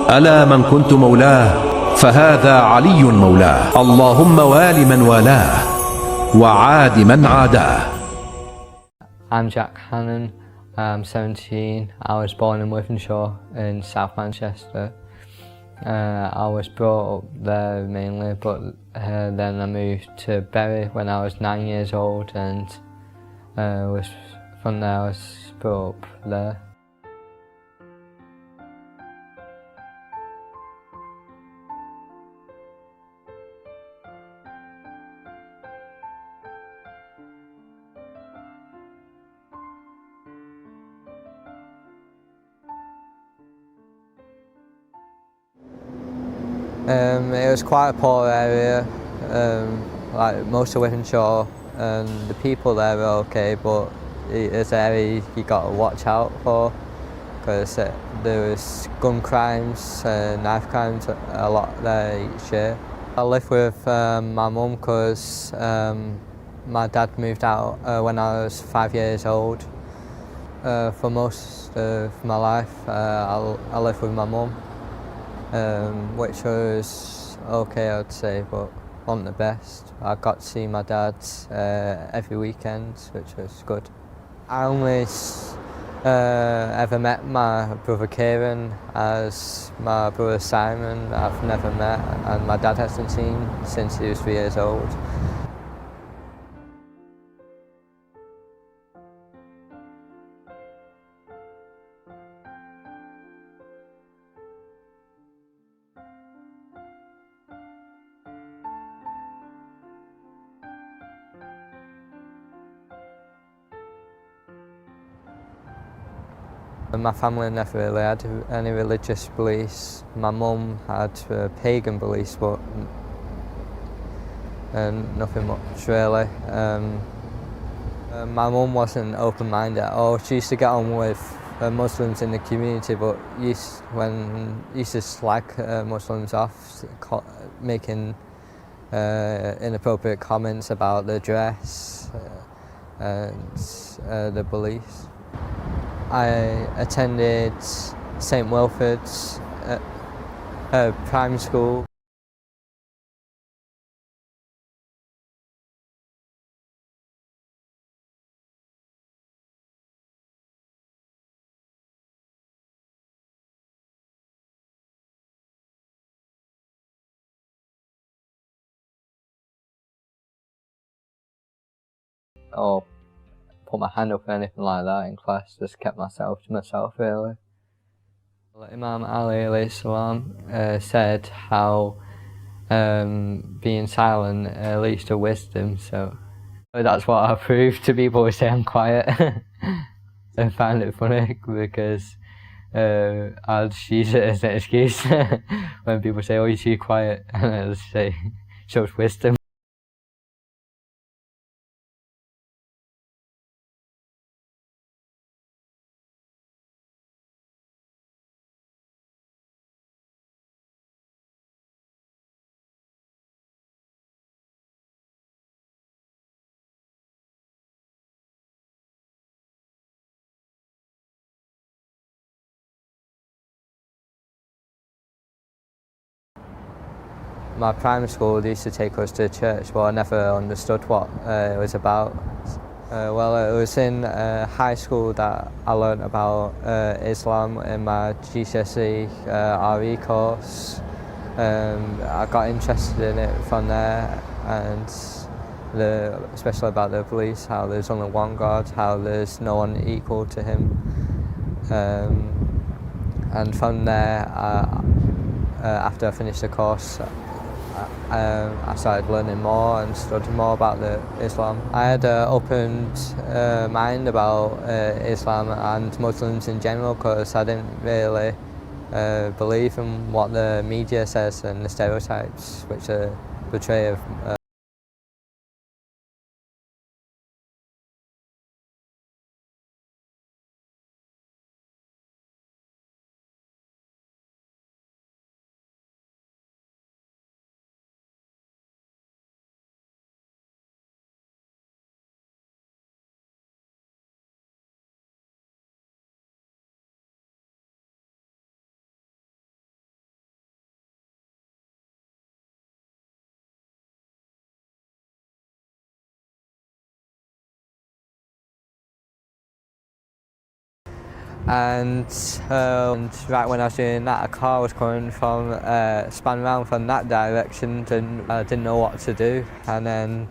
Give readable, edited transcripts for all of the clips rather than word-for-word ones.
ألا من كنت مولاه فهذا علي مولاه. اللهم وال من والاه وعاد من عاداه. I'm Jack Hannon, I'm 17. I was born in Wythenshawe in South Manchester. I was brought up there mainly, but then I moved to Bury when I was 9 years old, and from there I was brought up there. It was quite a poor area, like most of Wythenshawe, and the people there were okay, but it's an area you got to watch out for, because there was gun crimes, knife crimes a lot there each year. I live with my mum because my dad moved out when I was 5 years old. For most of my life I lived with my mum. Which was okay, I'd say, but wasn't the best. I got to see my dad every weekend, which was good. I only ever met my brother Kieran, as my brother Simon I've never met, and my dad hasn't seen since he was 3 years old. My family never really had any religious beliefs. My mum had pagan beliefs, but nothing much really. My mum wasn't open-minded at all. She used to get on with Muslims in the community, but used to slag Muslims off, making inappropriate comments about their dress and their beliefs. I attended St Wilfrid's primary school. Or put my hand up or anything like that in class, just kept myself to myself really. Imam Ali alayhi salam said how being silent leads to wisdom, so that's what I prove to people who say I'm quiet. I find it funny because I'll just use it as an excuse when people say, oh, you're too quiet, and I'll just say, shows wisdom. My primary school used to take us to church, but I never understood what it was about. Well, it was in high school that I learnt about Islam in my GCSE RE course. I got interested in it from there, and especially about the beliefs, how there's only one God, how there's no one equal to him. And from there, after I finished the course, I started learning more and studying more about Islam. I had an opened mind about Islam and Muslims in general, because I didn't really believe in what the media says and the stereotypes which are portray of and right when I was doing that, a car was coming from, span round from that direction, and I didn't know what to do, and then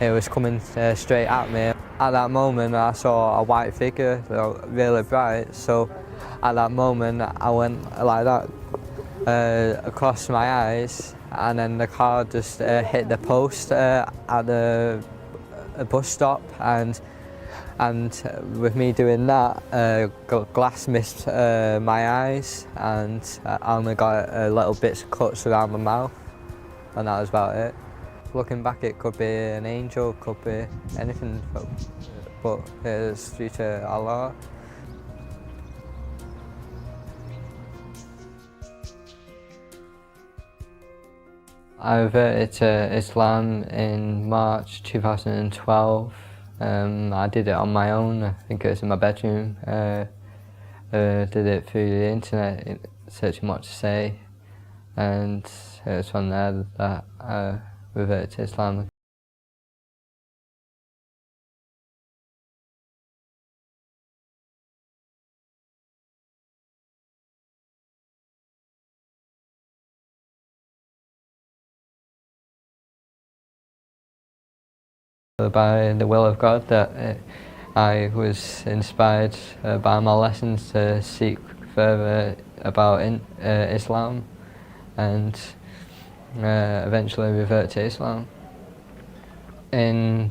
it was coming straight at me. At that moment I saw a white figure, really bright, so at that moment I went like that across my eyes, and then the car just hit the post at the bus stop, and with me doing that, glass missed my eyes, and I only got little bits of cuts around my mouth, and that was about it. Looking back, it could be an angel, could be anything, but it's due to Allah. I reverted to Islam in March 2012. I did it on my own. I think it was in my bedroom. Did it through the internet, searching what to say, and it was from there that I reverted to Islam. By the will of God, that I was inspired by my lessons to seek further about Islam, and eventually revert to Islam. In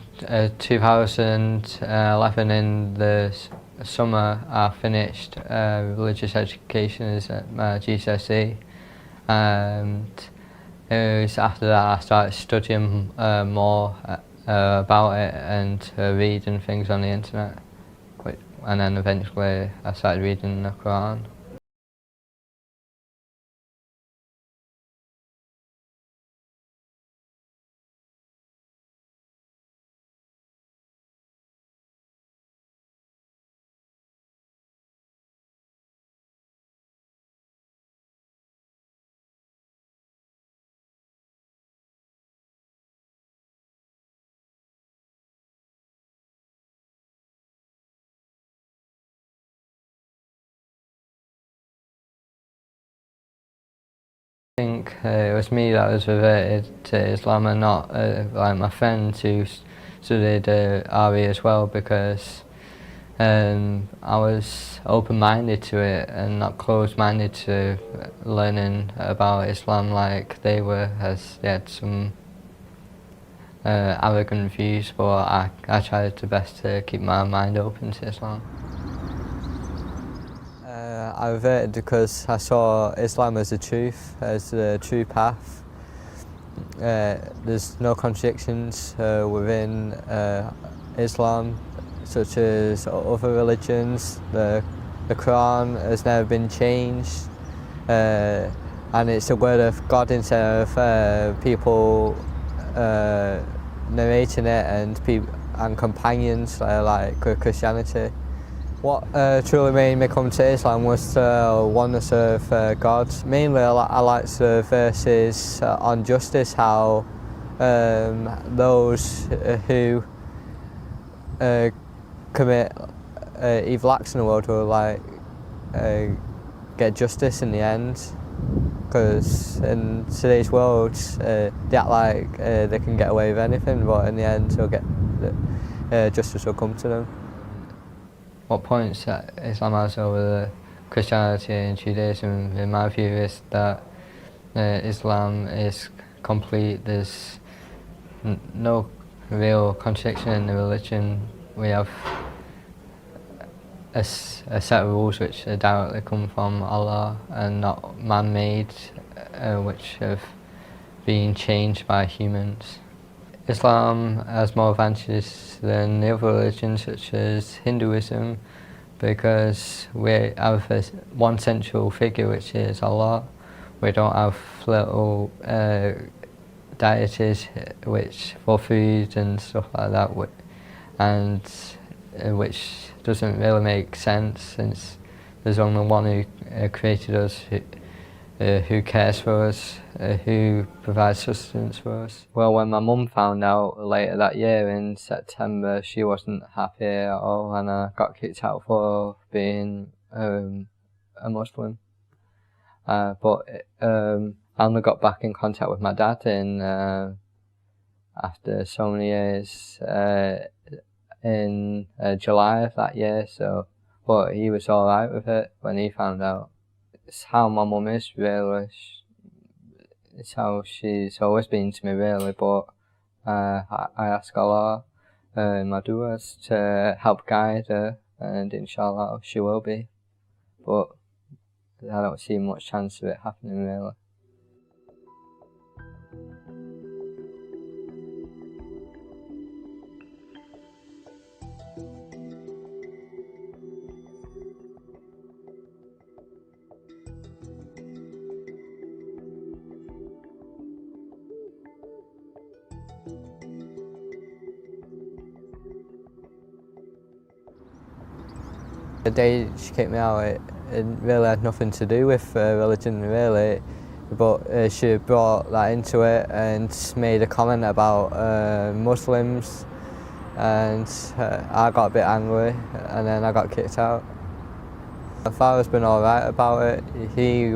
2011, in the summer, I finished religious education at my GCSE, and it was after that I started studying more about it, and reading things on the internet, and then eventually I started reading the Quran. I think it was me that was reverted to Islam, and not like my friend who studied RE as well, because I was open-minded to it and not closed-minded to learning about Islam like they were, as they had some arrogant views, but I tried the best to keep my mind open to Islam. I reverted because I saw Islam as the truth, as the true path. There's no contradictions within Islam, such as other religions. The Quran has never been changed, and it's the word of God instead of people narrating it, and companions like Christianity. What truly made me come to Islam was the oneness of God. Mainly I liked the verses on justice, how those who commit evil acts in the world will get justice in the end. Because in today's world they act like they can get away with anything, but in the end justice will come to them. What points that Islam has over Christianity and Judaism, in my view, is that Islam is complete. There's no real contradiction in the religion. We have a set of rules which directly come from Allah and not man-made, which have been changed by humans. Islam has more advantages than the other religions, such as Hinduism, because we have one central figure, which is Allah. We don't have little deities which for food and stuff like that, and which doesn't really make sense, since there's only one who created us, who cares for us, who provides sustenance for us. Well, when my mum found out later that year in September, she wasn't happy at all, and I got kicked out for being a Muslim. But I only got back in contact with my dad after so many years in July of that year. So, but he was all right with it when he found out. It's how my mum is, really. It's how she's always been to me, really. But I ask Allah, my duas, to help guide her, and inshallah she will be. But I don't see much chance of it happening, really. The day she kicked me out, it really had nothing to do with religion, really, but she brought that into it and made a comment about Muslims, and I got a bit angry, and then I got kicked out. My father's been alright about it. He's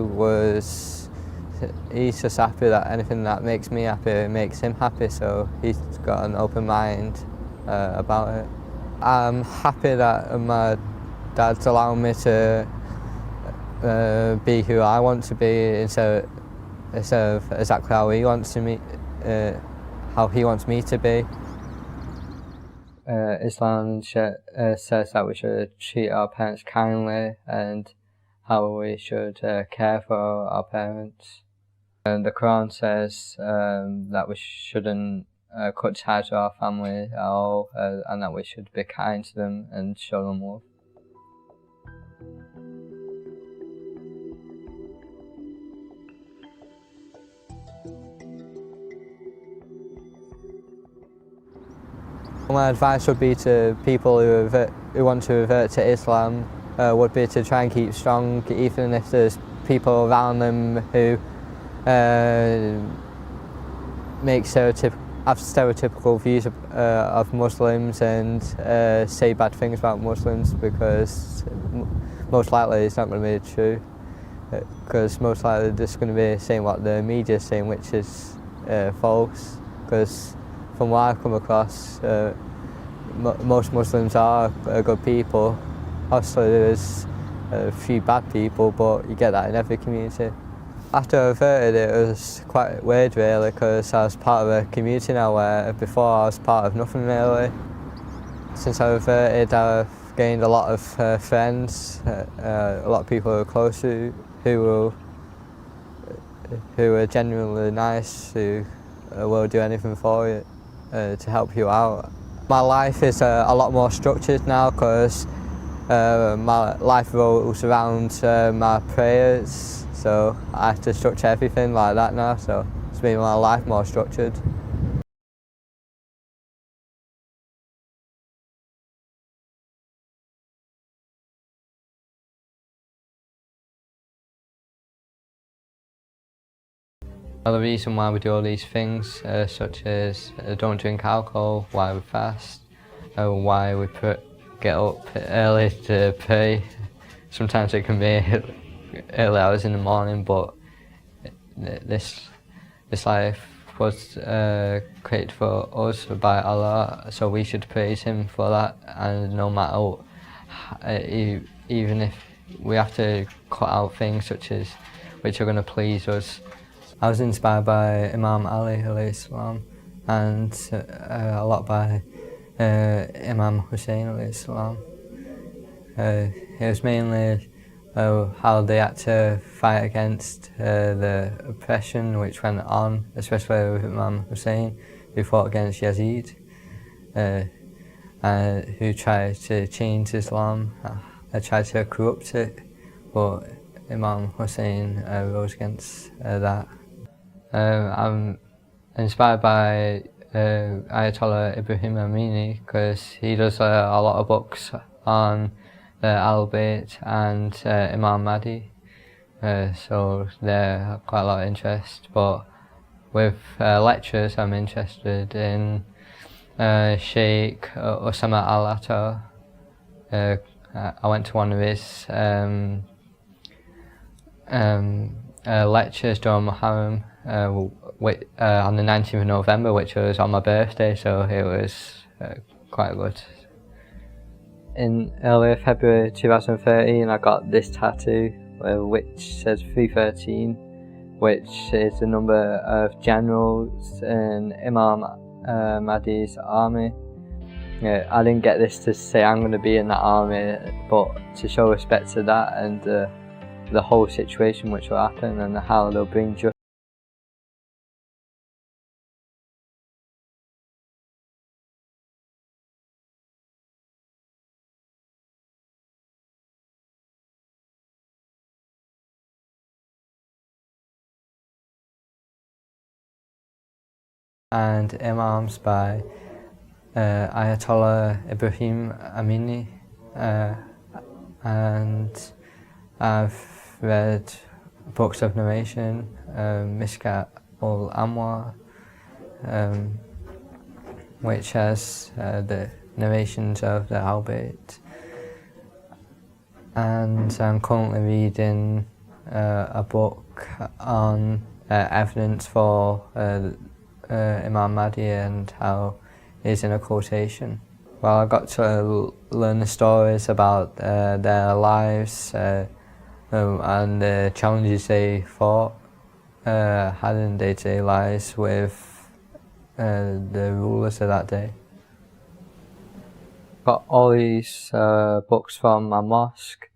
just happy that anything that makes me happy makes him happy, so he's got an open mind about it. I'm happy that my dad's allowing me to be who I want to be instead of exactly how he wants me to be. Islam says that we should treat our parents kindly and how we should care for our parents. And the Quran says that we shouldn't cut ties with our family at all, and that we should be kind to them and show them love. My advice would be to people who want to revert to Islam would be to try and keep strong, even if there's people around them who have stereotypical views of Muslims and say bad things about Muslims, because most likely it's not going to be true, because most likely they're just going to be saying what the media is saying, which is false. Because from what I've come across, most Muslims are good people. Obviously there's a few bad people, but you get that in every community. After I reverted, it was quite weird, really, because I was part of a community now where before I was part of nothing, really. Since I reverted, I've gained a lot of friends, a lot of people who are close to, who are genuinely nice, who will do anything for you to help you out. My life is a lot more structured now, because my life revolves around my prayers, so I have to structure everything like that now, so it's made my life more structured. The reason why we do all these things, such as don't drink alcohol, why we fast, why we get up early to pray. Sometimes it can be early hours in the morning, but this life was created for us by Allah, so we should praise Him for that. And no matter, even if we have to cut out things which are going to please us. I was inspired by Imam Ali alayhi salam, and a lot by Imam Hussein alayhi salam. It was mainly how they had to fight against the oppression which went on, especially with Imam Hussein, who fought against Yazid, who tried to change Islam, tried to corrupt it, but Imam Hussein rose against that. I'm inspired by Ayatollah Ibrahim Amini, because he does a lot of books on the Al-Bayt and Imam Mahdi, so there have quite a lot of interest. But with lectures, I'm interested in Sheikh Osama Al-Attar, I went to one of his lectures during Muharram on the 19th of November, which was on my birthday, so it was quite good. In early February 2013, I got this tattoo which says 313, which is the number of generals in Imam Mahdi's army. I didn't get this to say I'm going to be in that army, but to show respect to that and the whole situation which will happen and how they'll bring justice. And Imams by Ayatollah Ibrahim Amini, and I've read books of narration, Mishkat ul-Anwar, which has the narrations of the Albert, and I'm currently reading a book on evidence for Imam Mahdi and how he's in a quotation. Well, I got to learn the stories about their lives and the challenges they fought, had in day-to-day lives with the rulers of that day. Got all these books from my mosque.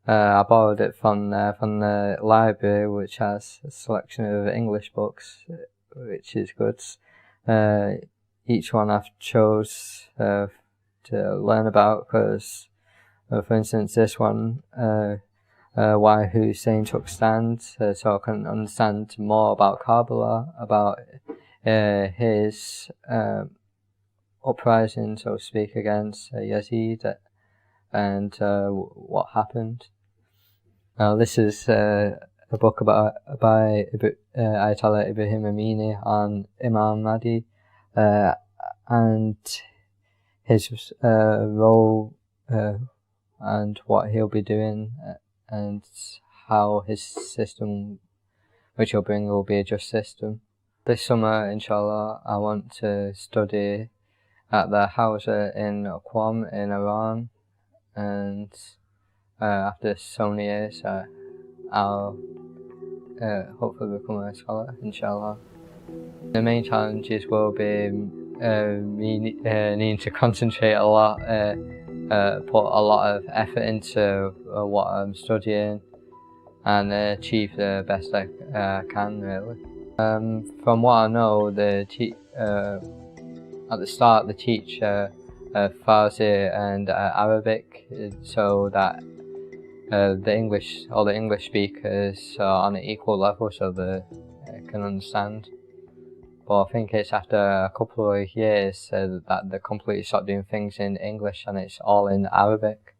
I borrowed it from the library, which has a selection of English books, which is good. Each one I've chose to learn about, because for instance this one, why Hussein took stand, so I can understand more about Karbala, about his uprising, so to speak, against Yazid and what happened. This is a book by Ayatollah Ibrahim Amini on Imam Mahdi and his role and what he'll be doing and how his system which he'll bring will be a just system. This summer, inshallah, I want to study at the Hausa in Qom in Iran, and after so many years I'll hopefully become a scholar, inshallah. The main challenges will be me needing to concentrate a lot, put a lot of effort into what I'm studying and achieve the best I can, really. From what I know, at the start they teach Farsi and Arabic, so that all the English speakers are on an equal level, so they can understand. But I think it's after a couple of years that they completely stop doing things in English and it's all in Arabic.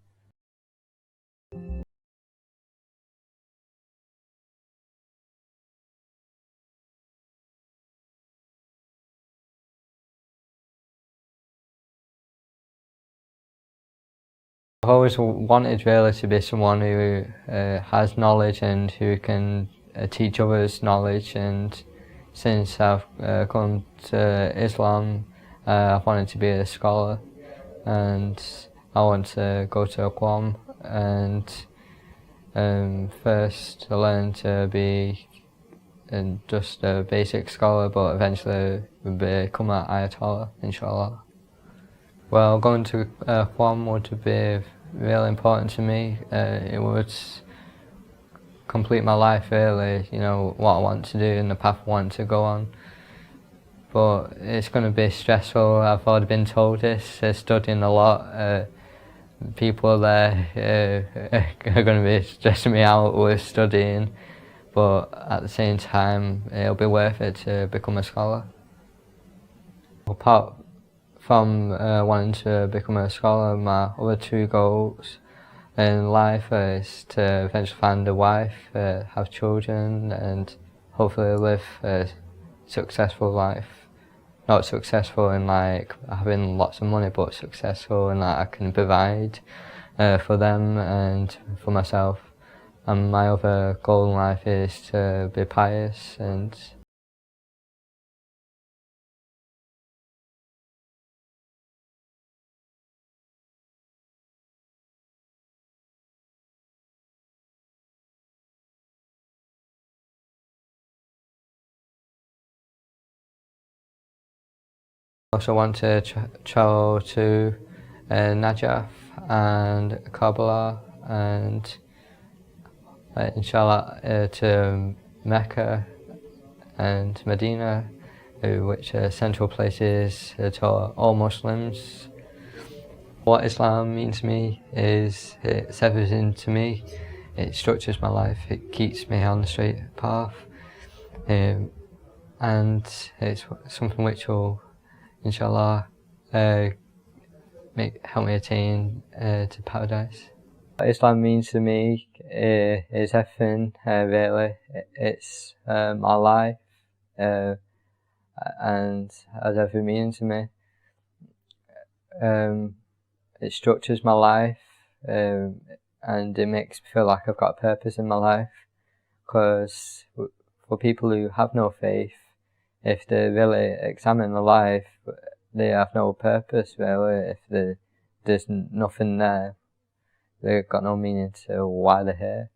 I've always wanted really to be someone who has knowledge and who can teach others knowledge, and since I've come to Islam, I've wanted to be a scholar, and I want to go to Qom and first learn to be just a basic scholar, but eventually become an Ayatollah, inshallah. Well, going to Qom would be really important to me. It would complete my life, really, you know, what I want to do and the path I want to go on. But it's going to be stressful. I've already been told this, studying a lot. People there are going to be stressing me out with studying, but at the same time it'll be worth it to become a scholar. Apart from wanting to become a scholar, my other two goals in life is to eventually find a wife, have children, and hopefully live a successful life. Not successful in like having lots of money, but successful in that I can provide for them and for myself. And my other goal in life is to be pious and I also want to travel to Najaf and Kabbalah and inshallah to Mecca and Medina, which are central places to all Muslims. What Islam means to me is it's everything to me. It structures my life, it keeps me on the straight path, and it's something which will, inshallah, help me attain to paradise. What Islam means to me is everything, really. It's my life, and has every meaning to me. It structures my life, and it makes me feel like I've got a purpose in my life. Because for people who have no faith, if they really examine their life, they have no purpose really. If there's nothing there, they've got no meaning to why they're here.